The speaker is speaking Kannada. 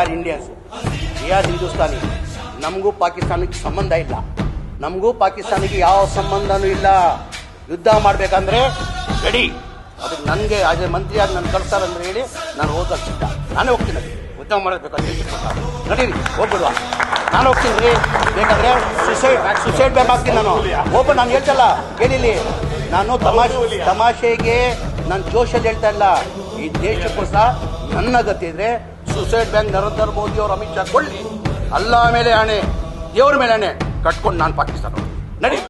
Are Indians, we are Hindustani. ನಮಗೂ ಪಾಕಿಸ್ತಾನಕ್ಕೆ ಸಂಬಂಧ ಇಲ್ಲ, ನಮಗೂ ಪಾಕಿಸ್ತಾನಕ್ಕೆ ಯಾವ ಸಂಬಂಧನೂ ಇಲ್ಲ. ಯುದ್ಧ ಮಾಡಬೇಕಂದ್ರೆ ರೆಡಿ. ಅದಕ್ಕೆ ನನಗೆ ಆಸ್ ಎ ಮಂತ್ರಿಯಾಗಿ ನಾನು ಕಳಿಸ್ತಾರಂದ್ರೆ ಹೇಳಿ ನಾನು ಹೋಗೋದು ಸಿದ್ಧ. ನಾನೇ ಹೋಗ್ತೀನಿ, ಯುದ್ಧ ಮಾಡಬೇಕಂತ ನಡೀರಿ, ಹೋಗ್ಬಿಡುವ. ನಾನು ಹೋಗ್ತೀನಿ ರೀ, ಬೇಕಾದ್ರೆ ಸುಸೈಡ್ ಬ್ಯಾಗ್ ಹಾಕ್ತೀನಿ ನಾನು. ಓಪನ್ ನಾನು ಹೇಳ್ತಲ್ಲ, ಕೇಳಿಲಿ, ನಾನು ತಮಾಷೆಗೆ ನಾನು ಜೋಶಲ್ಲಿ ಹೇಳ್ತಾ ಇಲ್ಲ. ಈ ದೇಶಕ್ಕೋಸ್ಕರ ನನ್ನ ಗತಿ ಇದ್ರೆ ಸುಸೈಡ್ ಬ್ಯಾಂಕ್ ನರೇಂದ್ರ ಮೋದಿ ಅವರು ಅಮಿತ್ ಶಾ ಕೊಳ್ಳಿ, ಅಲ್ಲ ಮೇಲೆ ಆಣೆ, ದೇವ್ರ ಮೇಲೆ ಆಣೆ ಕಟ್ಕೊಂಡು ನಾನು ಪಾಕಿಸ್ತಾನ ನಡಿ.